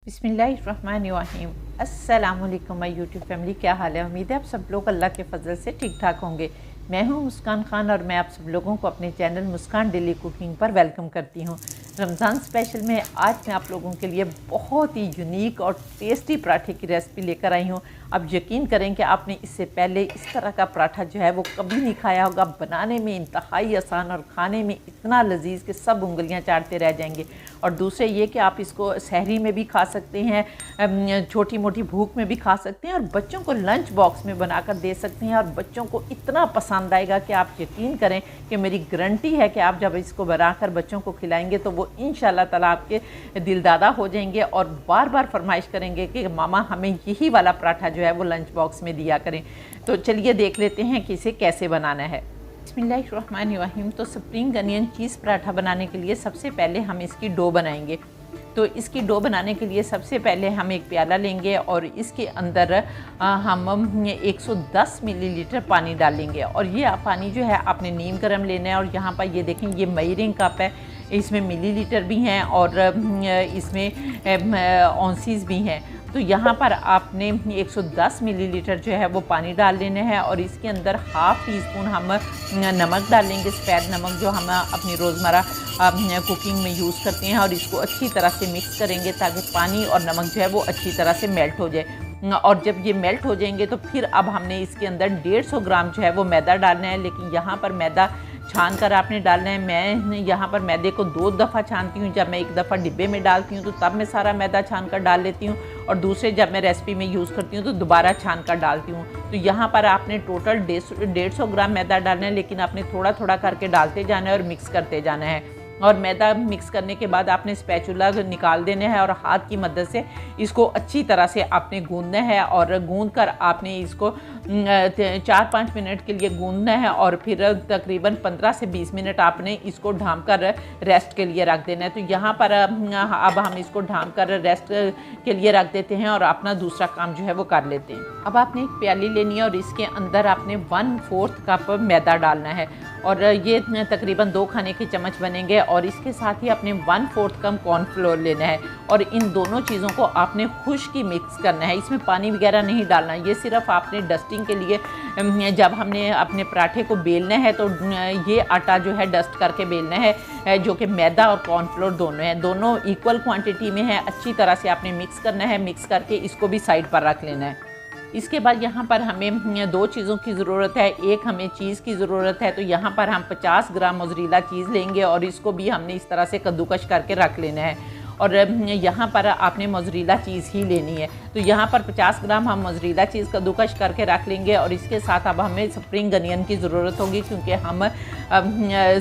बिस्मिल्लाहिर्रहमानिर्रहीम। अस्सलाम वालेकुम माय यूट्यूब फैमिली, क्या हाल है। उम्मीद है आप सब लोग अल्लाह के फजल से ठीक ठाक होंगे। मैं हूं मुस्कान खान और मैं आप सब लोगों को अपने चैनल मुस्कान डेली कुकिंग पर वेलकम करती हूं। रमज़ान स्पेशल में आज मैं आप लोगों के लिए बहुत ही यूनिक और टेस्टी पराठे की रेसिपी लेकर आई हूं। अब यकीन करें कि आपने इससे पहले इस तरह का पराठा जो है वो कभी नहीं खाया होगा। बनाने में इंतहाई आसान और खाने में इतना लजीज कि सब उंगलियां चाटते रह जाएंगे। और दूसरे ये कि आप इसको सहरी में भी खा सकते हैं, छोटी मोटी भूख में भी खा सकते हैं और बच्चों को लंच बॉक्स में बनाकर दे सकते हैं। और बच्चों को इतना पसंद आएगा कि आप यकीन करें कि मेरी गारंटी है कि आप जब इसको बनाकर बच्चों को खिलाएंगे तो वो इंशाल्लाह ताला आपके दिलदादा हो जाएंगे और बार बार फरमाइश करेंगे कि मामा हमें यही वाला पराठा जो है वो लंच बॉक्स में दिया करें। तो चलिए देख लेते हैं कि इसे कैसे बनाना है। बिस्मिल्लाहिर्रहमानिर्रहीम। तो स्प्रिंग अनियन चीज़ पराठा बनाने के लिए सबसे पहले हम इसकी डो बनाएंगे। तो इसकी डो बनाने के लिए सबसे पहले हम एक प्याला लेंगे और इसके अंदर हम 110 मिलीलीटर पानी डालेंगे। और ये पानी जो है आपने नीम गर्म लेना है। और यहाँ पर ये देखें, ये मेजरिंग कप है, इसमें मिलीलीटर भी हैं और इसमें औंसीज़ भी हैं। तो यहाँ पर आपने 110 मिलीलीटर जो है वो पानी डाल लेना है और इसके अंदर हाफ़ टी स्पून हम नमक डालेंगे, सफ़ेद नमक जो हम अपनी रोज़मर्रा कुकिंग में यूज़ करते हैं। और इसको अच्छी तरह से मिक्स करेंगे ताकि पानी और नमक जो है वो अच्छी तरह से मेल्ट हो जाए। और जब ये मेल्ट हो जाएंगे तो फिर अब हमने इसके अंदर 150 ग्राम जो है वो मैदा डालना है। लेकिन यहाँ पर मैदा छान कर आपने डालना है। मैं यहाँ पर मैदे को 2 दफ़ा छानती हूँ। जब मैं एक दफ़ा डिब्बे में डालती हूँ तो तब मैं सारा मैदा छान कर डाल लेती हूँ और दूसरे जब मैं रेसिपी में यूज़ करती हूँ तो दोबारा छान कर डालती हूँ। तो यहाँ पर आपने टोटल 150 ग्राम मैदा डालना है, लेकिन आपने थोड़ा थोड़ा करके डालते जाना है और मिक्स करते जाना है। और मैदा मिक्स करने के बाद आपने स्पैचुला निकाल देना है और हाथ की मदद से इसको अच्छी तरह से आपने गूंदना है। और गूंद कर आपने इसको 4-5 मिनट के लिए गूंदना है और फिर तकरीबन 15 से 20 मिनट आपने इसको ढाँप कर रेस्ट के लिए रख देना है। तो यहाँ पर अब हम इसको ढाँप कर रेस्ट के लिए रख देते हैं और अपना दूसरा काम जो है वो कर लेते हैं। अब आपने एक प्याली लेनी है और इसके अंदर आपने 1/4 कप मैदा डालना है और ये तकरीबन 2 खाने के चम्मच बनेंगे। और इसके साथ ही आपने 1/4 कप कॉर्नफ्लोर लेना है और इन दोनों चीज़ों को आपने खुश्की मिक्स करना है। इसमें पानी वगैरह नहीं डालना, ये सिर्फ आपने डस्टिंग के लिए जब हमने अपने पराठे को बेलना है तो ये आटा जो है डस्ट करके बेलना है, जो कि मैदा और कॉर्नफ्लोर दोनों हैं, दोनों इक्वल क्वांटिटी में है। अच्छी तरह से आपने मिक्स करना है। मिक्स करके इसको भी साइड पर रख लेना है। इसके बाद यहाँ पर हमें 2 चीज़ों की ज़रूरत है। एक हमें चीज़ की ज़रूरत है, तो यहाँ पर हम 50 ग्राम मोज़रेला चीज़ लेंगे और इसको भी हमने इस तरह से कद्दूकश करके रख लेना है। और यहाँ पर आपने मोज़रेला चीज़ ही लेनी है। तो यहाँ पर 50 ग्राम हम मोज़रेला चीज़ कद्दूकश करके रख लेंगे। और इसके साथ अब हमें स्प्रिंग अनियन की ज़रूरत होगी क्योंकि हम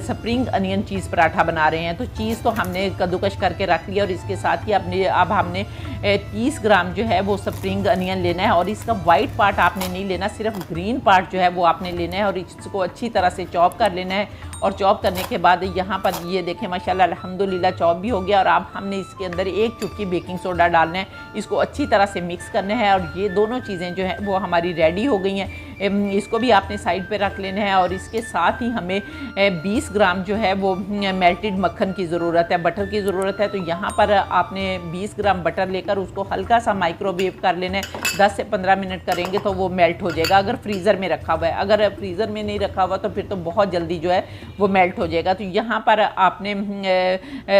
स्प्रिंग अनियन चीज़ पराठा बना रहे हैं। तो चीज़ तो हमने कद्दूकश करके रख लिया और इसके साथ ही अब हमने 30 ग्राम जो है वो स्प्रिंग अनियन लेना है। और इसका वाइट पार्ट आपने नहीं लेना, सिर्फ ग्रीन पार्ट जो है वो आपने लेना है और इसको अच्छी तरह से चॉप कर लेना है। और चॉप करने के बाद यहाँ पर ये देखें माशाल्लाह अल्हम्दुलिल्लाह चॉप भी हो गया। और अब हमने इसके अंदर 1 चुटकी बेकिंग सोडा डालना है, इसको अच्छी तरह से मिक्स करना है। और ये दोनों चीज़ें जो हैं वो हमारी रेडी हो गई हैं। इसको भी आपने साइड पे रख लेना है। और इसके साथ ही हमें 20 ग्राम जो है वो मेल्टेड मक्खन की ज़रूरत है, बटर की ज़रूरत है। तो यहाँ पर आपने 20 ग्राम बटर लेकर उसको हल्का सा माइक्रोवेव कर लेना है। 10 से 15 मिनट करेंगे तो वो मेल्ट हो जाएगा, अगर फ्रीज़र में रखा हुआ है। अगर फ्रीज़र में नहीं रखा हुआ तो फिर तो बहुत जल्दी जो है वो मेल्ट हो जाएगा। तो यहाँ पर आपने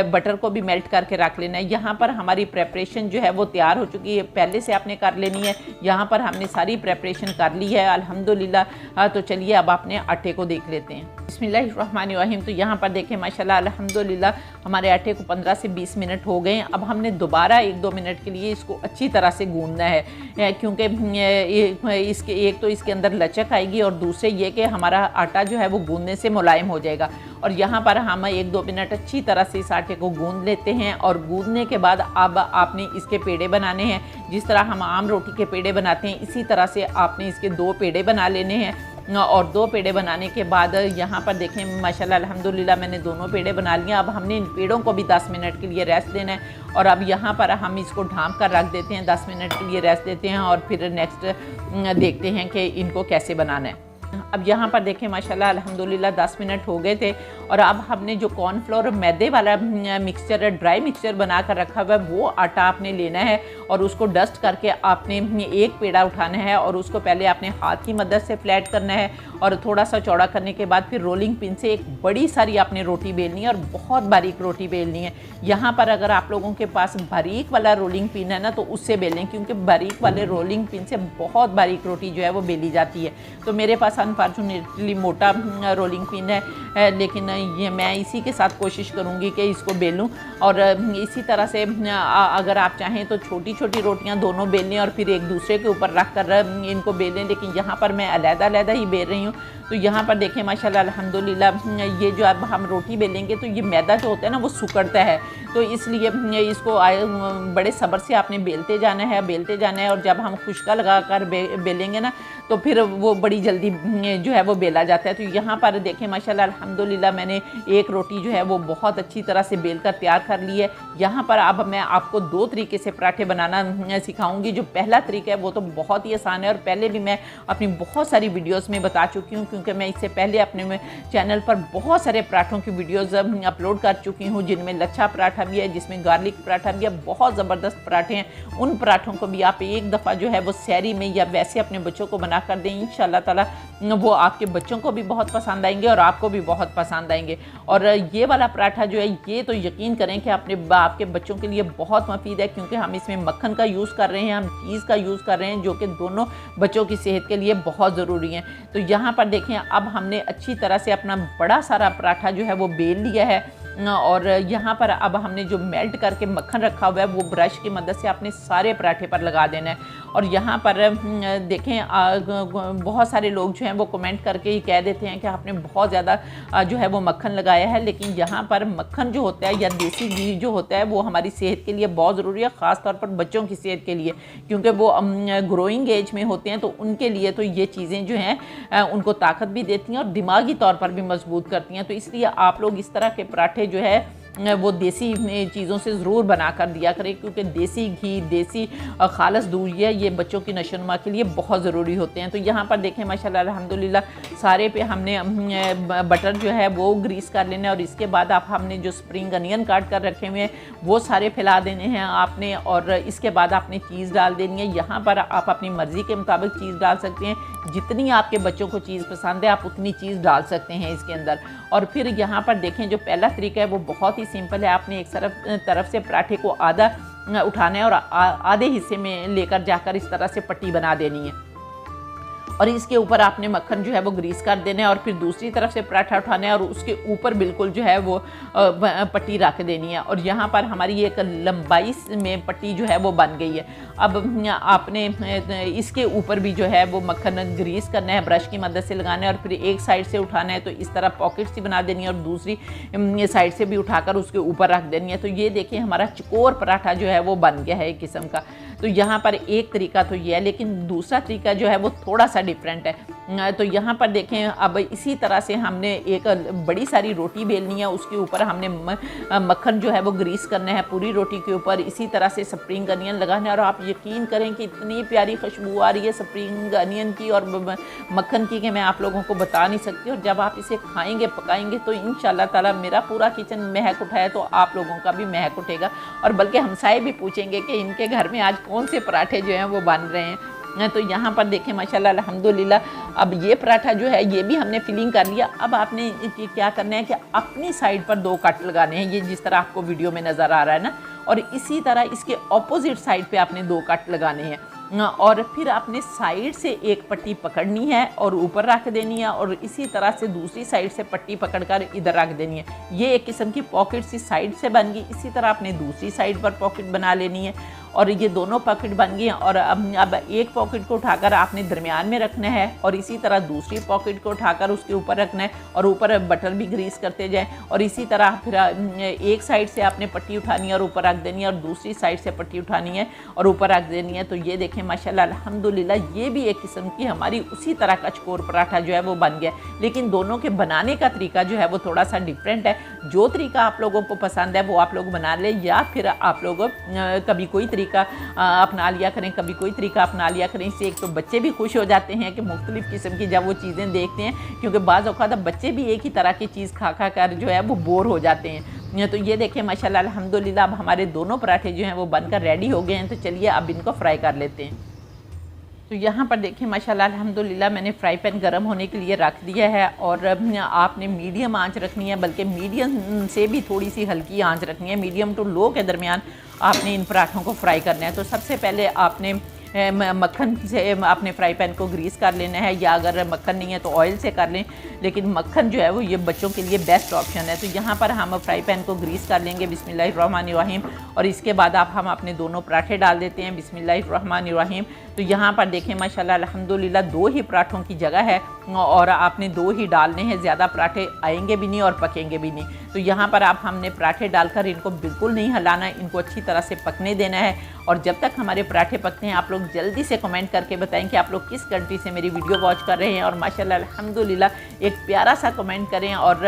बटर को भी मेल्ट करके रख लेना है। यहाँ पर हमारी प्रेपरेशन जो है वो तैयार हो चुकी है, पहले से आपने कर लेनी है। यहाँ पर हमने सारी प्रेपरेशन कर ली है अल्हम्दुलिल्लाह। तो चलिए अब आपने आटे को देख लेते हैं। बिस्मिल्लाहिर्रहमानिर्रहीम। तो यहाँ पर देखें माशाल्लाह अल्हम्दुलिल्लाह हमारे आटे को 15 से 20 मिनट हो गए हैं। अब हमने दोबारा 1-2 मिनट के लिए इसको अच्छी तरह से गूंदना है क्योंकि इसके अंदर लचक आएगी और दूसरे ये कि हमारा आटा जो है वो गूंदने से मुलायम हो जाएगा। और यहाँ पर हम 1-2 मिनट अच्छी तरह से इस आटे को गूंद लेते हैं। और गूंदने के बाद अब आपने इसके पेड़े बनाने हैं। जिस तरह हम आम रोटी के पेड़े बनाते हैं इसी तरह से आपने इसके 2 पेड़े बना लेने हैं। और 2 पेड़े बनाने के बाद यहाँ पर देखें माशाल्लाह अल्हम्दुलिल्लाह मैंने दोनों पेड़े बना लिए। अब हमने इन पेड़ों को भी 10 मिनट के लिए रेस्ट देना है। और अब यहाँ पर हम इसको ढाँप कर रख देते हैं, 10 मिनट के लिए रेस्ट देते हैं और फिर नेक्स्ट देखते हैं कि इनको कैसे बनाना है। अब यहाँ पर देखें माशाल्लाह अल्हम्दुलिल्लाह 10 मिनट हो गए थे और अब हमने जो कॉर्नफ्लोर मैदे वाला मिक्सचर ड्राई मिक्सचर बना कर रखा हुआ है वो आटा आपने लेना है और उसको डस्ट करके आपने एक पेड़ा उठाना है और उसको पहले आपने हाथ की मदद से फ्लैट करना है और थोड़ा सा चौड़ा करने के बाद फिर रोलिंग पिन से एक बड़ी सारी आपने रोटी बेलनी है और बहुत बारीक रोटी बेलनी है। यहाँ पर अगर आप लोगों के पास बारीक वाला रोलिंग पिन है ना तो उससे बेलें, क्योंकि बारीक वाले रोलिंग पिन से बहुत बारीक रोटी जो है वो बेली जाती है। तो मेरे पास अनफॉर्चुनेटली मोटा रोलिंग पिन है, लेकिन ये मैं इसी के साथ कोशिश करूँगी कि इसको बेलूँ। और इसी तरह से अगर आप चाहें तो छोटी छोटी रोटियां दोनों बेलें और फिर एक दूसरे के ऊपर रख कर इनको बेलें, लेकिन यहाँ पर मैं अलग-अलग ही बेल रही हूँ। तो यहाँ पर देखें माशाल्लाह अल्हम्दुलिल्लाह ये जो अब हम रोटी बेलेंगे तो ये मैदा जो होता है ना वो सिकुड़ता है, तो इसलिए इसको बड़े सब्र से आपने बेलते जाना है और जब हम खुशका लगा कर बेलेंगे ना तो फिर वो बड़ी जल्दी जो है वो बेला जाता है। तो यहाँ पर देखें माशाल्लाह अल्हम्दुलिल्लाह मैंने एक रोटी जो है वो बहुत अच्छी तरह से बेल कर तैयार कर ली है। यहाँ पर अब मैं आपको 2 तरीके से पराठे बनाना सिखाऊंगी। जो पहला तरीका है वो तो बहुत ही आसान है और पहले भी मैं अपनी बहुत सारी वीडियोस में बता चुकी हूँ, क्योंकि मैं इससे पहले अपने चैनल पर बहुत सारे पराठों की वीडियोस अपलोड कर चुकी हूँ, जिनमें लच्छा पराठा भी है, जिसमें गार्लिक पराठा भी है, बहुत ज़बरदस्त पराठे हैं। उन पराठों को भी आप एक दफ़ा जो है वो सहरी में या वैसे अपने बच्चों को बना कर दें, इंशाल्लाह ताला वो आपके बच्चों को भी बहुत पसंद आएंगे और आपको भी बहुत पसंद आएंगे। और ये वाला पराठा जो है ये तो यकीन करें कि आपके बच्चों के लिए बहुत मुफीद है, क्योंकि हम इसमें मक्खन का यूज़ कर रहे हैं, हम चीज़ का यूज़ कर रहे हैं, जो कि दोनों बच्चों की सेहत के लिए बहुत ज़रूरी है। तो यहाँ पर देखें अब हमने अच्छी तरह से अपना बड़ा सारा पराठा जो है वो बेल लिया है और यहाँ पर अब हमने जो मेल्ट करके मक्खन रखा हुआ है वो ब्रश की मदद से अपने सारे पराठे पर लगा देना है। और यहाँ पर देखें बहुत सारे लोग जो हैं वो कमेंट करके ही कह देते हैं कि आपने बहुत ज़्यादा जो है वो मक्खन लगाया है, लेकिन यहाँ पर मक्खन जो होता है या देसी घी जो होता है वो हमारी सेहत के लिए बहुत ज़रूरी है, ख़ास तौर पर बच्चों की सेहत के लिए, क्योंकि वो ग्रोइंग एज में होते हैं। तो उनके लिए तो ये चीज़ें जो हैं उनको ताकत भी देती हैं और दिमागी तौर पर भी मजबूत करती हैं। तो इसलिए आप लोग इस तरह के पराठे जो है वो देसी चीज़ों से ज़रूर बना कर दिया करें, क्योंकि देसी घी, देसी खालस दूध ये बच्चों की नशोनुमा के लिए बहुत ज़रूरी होते हैं। तो यहाँ पर देखें माशाल्लाह अल्हम्दुलिल्लाह सारे पे हमने बटर जो है वो ग्रीस कर लेना है और इसके बाद आप हमने जो स्प्रिंग अनियन काट कर रखे हुए हैं वो सारे फैला देने हैं आपने और इसके बाद आपने चीज़ डाल देनी है। यहाँ पर आप अपनी मर्ज़ी के मुताबिक चीज़ डाल सकते हैं, जितनी आपके बच्चों को चीज़ पसंद है आप उतनी चीज़ डाल सकते हैं इसके अंदर। और फिर यहाँ पर देखें जो पहला तरीका है वो बहुत ही सिंपल है। आपने एक तरफ से पराठे को आधा उठाना है और आधे हिस्से में लेकर जाकर इस तरह से पट्टी बना देनी है और इसके ऊपर आपने मक्खन जो है वो ग्रीस कर देना है और फिर दूसरी तरफ से पराठा उठाना है और उसके ऊपर बिल्कुल जो है वो पट्टी रख देनी है। और यहाँ पर हमारी एक लंबाई में पट्टी जो है वो बन गई है। अब आपने इसके ऊपर भी जो है वो मक्खन ग्रीस करना है, ब्रश की मदद से लगाना है और फिर एक साइड से उठाना है तो इस तरह पॉकेट सी बना देनी है और दूसरी साइड से भी उठाकर उसके ऊपर रख देनी है। तो ये देखिए हमारा चकोर पराठा जो है वो बन गया है एक किस्म का। तो यहाँ पर एक तरीका तो ये है, लेकिन दूसरा तरीका जो है वो थोड़ा सा डिफरेंट है। तो यहाँ पर देखें अब इसी तरह से हमने एक बड़ी सारी रोटी बेलनी है, उसके ऊपर हमने मक्खन जो है वो ग्रीस करना है पूरी रोटी के ऊपर, इसी तरह से स्प्रिंग अनियन लगाना है। और आप यकीन करें कि इतनी प्यारी खुशबू आ रही है स्प्रिंग अनियन की और मक्खन की कि मैं आप लोगों को बता नहीं सकती। और जब आप इसे खाएंगे पकाएंगे तो इंशाल्लाह ताला मेरा पूरा किचन महक उठाए तो आप लोगों का भी महक उठेगा और बल्कि हमसाए भी पूछेंगे कि इनके घर में आज कौन से पराठे जो हैं वो बन रहे हैं। तो यहाँ पर देखें माशाल्लाह अल्हम्दुलिल्लाह अब ये पराठा जो है ये भी हमने फिलिंग कर लिया। अब आपने क्या करना है कि अपनी साइड पर 2 कट लगाने हैं, ये जिस तरह आपको वीडियो में नज़र आ रहा है ना, और इसी तरह इसके ऑपोजिट साइड पे आपने 2 कट लगाने हैं और फिर आपने साइड से एक पट्टी पकड़नी है और ऊपर रख देनी है और इसी तरह से दूसरी साइड से पट्टी पकड़कर इधर रख देनी है। ये एक किस्म की पॉकेट सी साइड से बन गई। इसी तरह आपने दूसरी साइड पर पॉकेट बना लेनी है और ये दोनों पॉकेट बन गई हैं। और अब एक पॉकेट को उठाकर आपने दरमियान में रखना है और इसी तरह दूसरी पॉकेट को उठाकर उसके ऊपर रखना है और ऊपर बटन भी ग्रीस करते जाएं। और इसी तरह फिर एक साइड से आपने पट्टी उठानी है और ऊपर रख देनी है और दूसरी साइड से पट्टी उठानी है और ऊपर रख देनी है। तो ये देखें माशाल्लाह अल्हम्दुलिल्लाह ये भी एक किस्म की हमारी उसी तरह का चकोर पराठा जो है वो बन गया, लेकिन दोनों के बनाने का तरीका जो है वो थोड़ा सा डिफरेंट है। जो तरीका आप लोगों को पसंद है वो आप लोग बना लें या फिर आप लोग कभी कोई तरीका अपना लिया करें, कभी कोई तरीका अपना लिया करें। इससे एक तो बच्चे भी खुश हो जाते हैं कि मुख्तलिफ़ किस्म की जब वो चीज़ें देखते हैं, क्योंकि बाज़ औक़ात बच्चे भी एक ही तरह की चीज़ खा खा कर जो है वो बोर हो जाते हैं। तो ये देखें माशाल्लाह अल्हम्दुलिल्लाह अब हमारे दोनों पराठे जो हैं वो बनकर रेडी हो गए हैं। तो चलिए अब इनको फ्राई कर लेते हैं। तो यहाँ पर देखिए माशाल्लाह अल्हम्दुलिल्लाह मैंने फ्राई पैन गर्म होने के लिए रख दिया है और आपने मीडियम आंच रखनी है, बल्कि मीडियम से भी थोड़ी सी हल्की आंच रखनी है। मीडियम टू लो के दरमियान आपने इन पराठों को फ्राई करना है। तो सबसे पहले आपने मक्खन से आपने फ्राई पैन को ग्रीस कर लेना है, या अगर मक्खन नहीं है तो ऑयल से कर लें, लेकिन मक्खन जो है वो ये बच्चों के लिए बेस्ट ऑप्शन है। तो यहाँ पर हम फ्राई पैन को ग्रीस कर लेंगे बिस्मिल्लाहिर्रहमानिर्रहीम, और इसके बाद हम अपने दोनों पराठे डाल देते हैं बिस्मिल्लाहिर्रहमानिर्रहीम। तो यहाँ पर देखें माशाल्लाह अल्हम्दुलिल्लाह 2 ही पराठों की जगह है और आपने 2 ही डालने हैं, ज़्यादा पराठे आएंगे भी नहीं और पकेंगे भी नहीं। तो यहाँ पर आप हमने पराठे डालकर इनको बिल्कुल नहीं हिलाना है, इनको अच्छी तरह से पकने देना है। और जब तक हमारे पराठे पकते हैं आप लोग जल्दी से कमेंट करके बताएं कि आप लोग किस कंट्री से मेरी वीडियो वॉच कर रहे हैं, और माशाल्लाह अल्हम्दुलिल्लाह एक प्यारा सा कमेंट करें और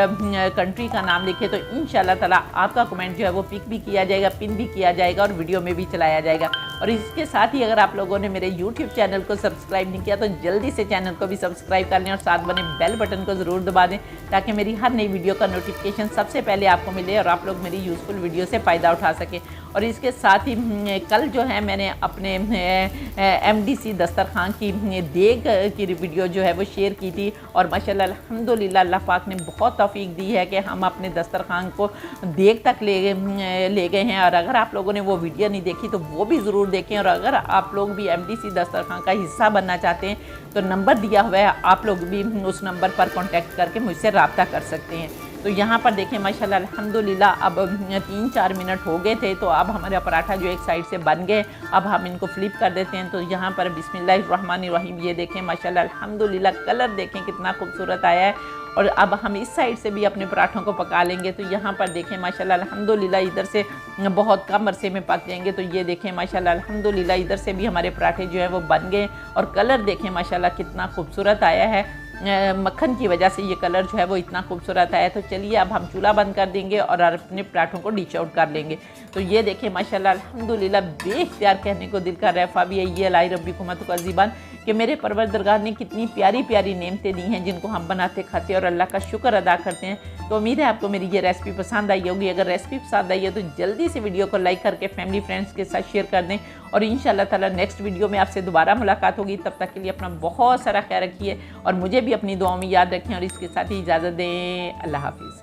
कंट्री का नाम लिखें, तो इंशाल्लाह ताला आपका कमेंट जो है वो पिक भी किया जाएगा, पिन भी किया जाएगा और वीडियो में भी चलाया जाएगा। और इसके साथ ही अगर आप लोगों ने मेरे यूट्यूब चैनल को सब्सक्राइब नहीं किया तो जल्दी से चैनल को भी सब्सक्राइब कर लें और साथ बने बेल बटन को ज़रूर दबा दें, ताकि मेरी हर नई वीडियो का नोटिफिकेशन सबसे पहले आपको मिले और आप लोग मेरी यूज़फुल वीडियो से फ़ायदा उठा सकें। और इसके साथ ही कल जो है मैंने अपने MDC दस्तरखान की देग की वीडियो जो है वो शेयर की थी, और माशाल्लाह अल्हम्दुलिल्लाह अल्लाह पाक ने बहुत तौफीक दी है कि हम अपने दस्तरखान को देग तक ले गए हैं। और अगर आप लोगों ने वो वीडियो नहीं देखी तो वो भी ज़रूर देखें, और अगर आप लोग भी MDC दस्तरखान का हिस्सा बनना चाहते हैं तो नंबर दिया हुआ है, आप लोग भी उस नंबर पर कॉन्टैक्ट करके मुझसे रब्ता कर सकते हैं। तो यहाँ पर देखें माशाल्लाह अल्हम्दुलिल्लाह अब 3-4 मिनट हो गए थे, तो अब हमारा पराठा जो एक साइड से बन गए। अब हम इनको फ्लिप कर देते हैं। तो यहाँ पर बिस्मिल्लाहिर्रहमानिर्रहीम ये देखें माशाल्लाह अल्हम्दुलिल्लाह कलर देखें कितना खूबसूरत आया है। और अब हम इस साइड से भी अपने पराठों को पका लेंगे। तो यहाँ पर देखें माशाल्लाह अल्हम्दुलिल्लाह इधर से बहुत कम अरसे में पक जाएंगे। तो ये देखें माशाल्लाह अल्हम्दुलिल्लाह इधर से भी हमारे पराठे जो है वो बन गए, और कलर देखें माशाल्लाह कितना खूबसूरत आया है। मक्खन की वजह से ये कलर जो है वो इतना खूबसूरत आया। तो चलिए अब हम चूल्हा बंद कर देंगे और अपने पराठों को डिश आउट कर लेंगे। तो ये देखें माशाल्लाह अल्हम्दुलिल्लाह बेख्तियार कहने को दिल कर रहा है फ़ाबी ये लाई रब्बी कुमत का ज़ीबान, कि मेरे परवरदिगार ने कितनी प्यारी प्यारी नेमतें दी हैं जिनको हम बनाते खाते और अल्लाह का शुक्र अदा करते हैं। तो उम्मीद है आपको मेरी ये रेसिपी पसंद आई होगी। अगर रेसिपी पसंद आई है तो जल्दी से वीडियो को लाइक करके फैमिली फ्रेंड्स के साथ शेयर कर दें, और इंशाल्लाह ताला नेक्स्ट वीडियो में आपसे दोबारा मुलाकात होगी। तब तक के लिए अपना बहुत सारा ख्याल रखिए और मुझे भी अपनी दुआओं में याद रखें, और इसके साथ ही इजाज़त दें। अल्लाह हाफिज़।